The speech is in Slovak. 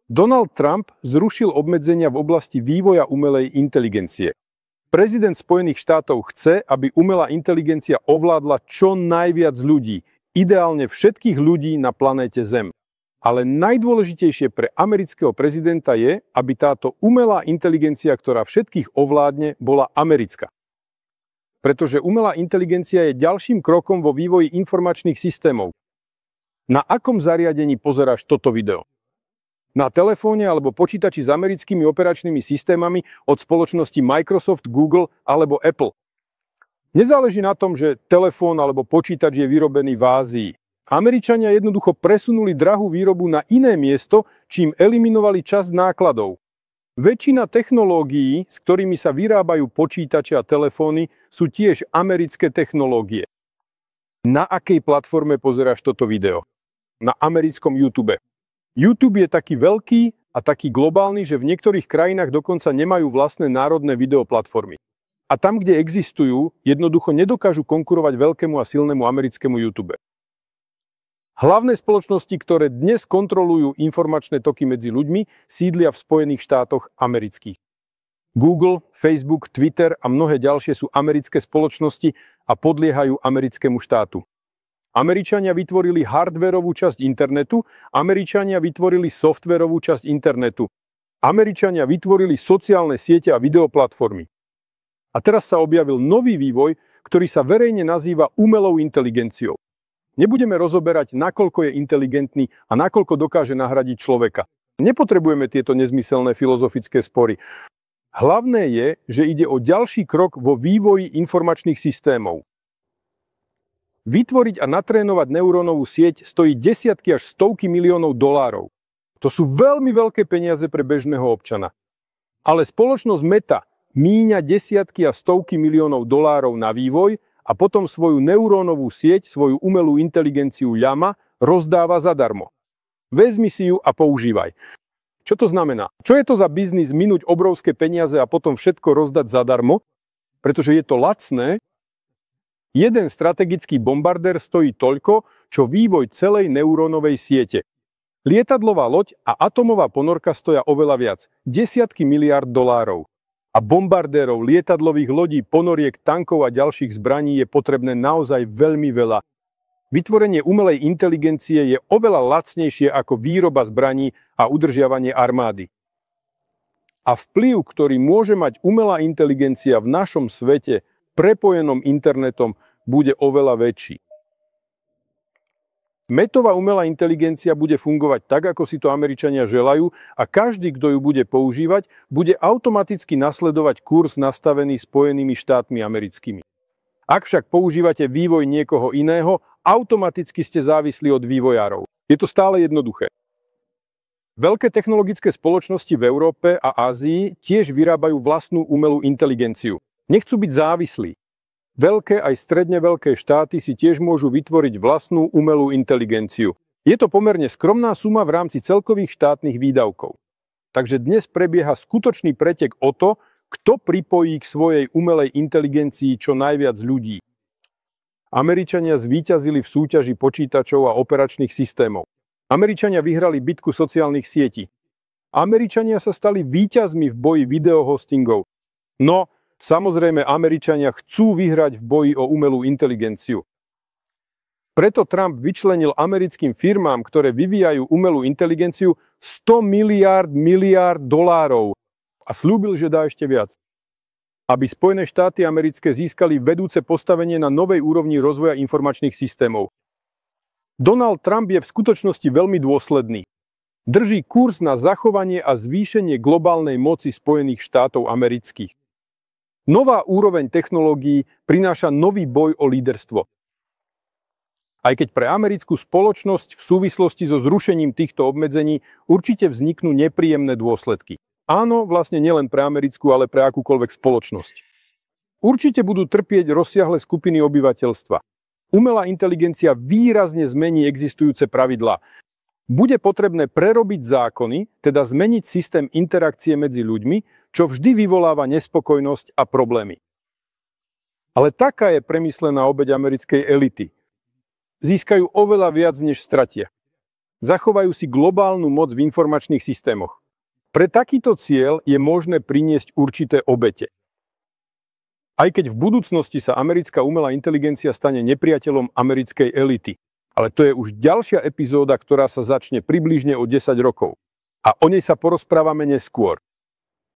Donald Trump zrušil obmedzenia v oblasti vývoja umelej inteligencie. Prezident Spojených štátov chce, aby umelá inteligencia ovládla čo najviac ľudí, ideálne všetkých ľudí na planéte Zem. Ale najdôležitejšie pre amerického prezidenta je, aby táto umelá inteligencia, ktorá všetkých ovládne, bola americká. Pretože umelá inteligencia je ďalším krokom vo vývoji informačných systémov. Na akom zariadení pozeráš toto video? Na telefóne alebo počítači s americkými operačnými systémami od spoločnosti Microsoft, Google alebo Apple. Nezáleží na tom, že telefón alebo počítač je vyrobený v Ázii. Američania jednoducho presunuli drahú výrobu na iné miesto, čím eliminovali časť nákladov. Väčšina technológií, s ktorými sa vyrábajú počítače a telefóny, sú tiež americké technológie. Na akej platforme pozeráš toto video? Na americkom YouTube. YouTube je taký veľký a taký globálny, že v niektorých krajinách dokonca nemajú vlastné národné videoplatformy. A tam, kde existujú, jednoducho nedokážu konkurovať veľkému a silnému americkému YouTube. Hlavné spoločnosti, ktoré dnes kontrolujú informačné toky medzi ľuďmi, sídlia v Spojených štátoch amerických. Google, Facebook, Twitter a mnohé ďalšie sú americké spoločnosti a podliehajú americkému štátu. Američania vytvorili hardwarovú časť internetu, Američania vytvorili softwarovú časť internetu. Američania vytvorili sociálne siete a videoplatformy. A teraz sa objavil nový vývoj, ktorý sa verejne nazýva umelou inteligenciou. Nebudeme rozoberať, nakoľko je inteligentný a nakoľko dokáže nahradiť človeka. Nepotrebujeme tieto nezmyselné filozofické spory. Hlavné je, že ide o ďalší krok vo vývoji informačných systémov. Vytvoriť a natrénovať neurónovú sieť stojí desiatky až stovky miliónov dolárov. To sú veľmi veľké peniaze pre bežného občana. Ale spoločnosť Meta míňa desiatky a stovky miliónov dolárov na vývoj a potom svoju neurónovú sieť, svoju umelú inteligenciu Llama rozdáva zadarmo. Vezmi si ju a používaj. Čo to znamená? Čo je to za biznis minúť obrovské peniaze a potom všetko rozdať zadarmo? Pretože je to lacné. Jeden strategický bombardér stojí toľko, čo vývoj celej neurónovej siete. Lietadlová loď a atomová ponorka stoja oveľa viac, desiatky miliárd dolárov. A bombardérov, lietadlových lodí, ponoriek, tankov a ďalších zbraní je potrebné naozaj veľmi veľa. Vytvorenie umelej inteligencie je oveľa lacnejšie ako výroba zbraní a udržiavanie armády. A vplyv, ktorý môže mať umelá inteligencia v našom svete, prepojenom internetom, bude oveľa väčší. Metová umelá inteligencia bude fungovať tak, ako si to Američania želajú a každý, kto ju bude používať, bude automaticky nasledovať kurz nastavený Spojenými štátmi americkými. Ak však používate vývoj niekoho iného, automaticky ste závislí od vývojárov. Je to stále jednoduché. Veľké technologické spoločnosti v Európe a Ázii tiež vyrábajú vlastnú umelú inteligenciu. Nechcú byť závislí. Veľké aj stredne veľké štáty si tiež môžu vytvoriť vlastnú umelú inteligenciu. Je to pomerne skromná suma v rámci celkových štátnych výdavkov. Takže dnes prebieha skutočný pretek o to, kto pripojí k svojej umelej inteligencii čo najviac ľudí. Američania zvíťazili v súťaži počítačov a operačných systémov. Američania vyhrali bitku sociálnych sietí. Američania sa stali víťazmi v boji videohostingov. No, samozrejme, Američania chcú vyhrať v boji o umelú inteligenciu. Preto Trump vyčlenil americkým firmám, ktoré vyvíjajú umelú inteligenciu, 100 miliárd dolárov a slúbil, že dá ešte viac. Aby Spojené štáty americké získali vedúce postavenie na novej úrovni rozvoja informačných systémov. Donald Trump je v skutočnosti veľmi dôsledný. Drží kurz na zachovanie a zvýšenie globálnej moci Spojených štátov amerických. Nová úroveň technológií prináša nový boj o líderstvo. Aj keď pre americkú spoločnosť v súvislosti so zrušením týchto obmedzení určite vzniknú nepríjemné dôsledky. Áno, vlastne nielen pre americkú, ale pre akúkoľvek spoločnosť. Určite budú trpieť rozsiahle skupiny obyvateľstva. Umelá inteligencia výrazne zmení existujúce pravidlá. Bude potrebné prerobiť zákony, teda zmeniť systém interakcie medzi ľuďmi, čo vždy vyvoláva nespokojnosť a problémy. Ale taká je premyslená obeť americkej elity. Získajú oveľa viac, než stratia. Zachovajú si globálnu moc v informačných systémoch. Pre takýto cieľ je možné priniesť určité obete. Aj keď v budúcnosti sa americká umelá inteligencia stane nepriateľom americkej elity. Ale to je už ďalšia epizóda, ktorá sa začne približne o 10 rokov. A o nej sa porozprávame neskôr.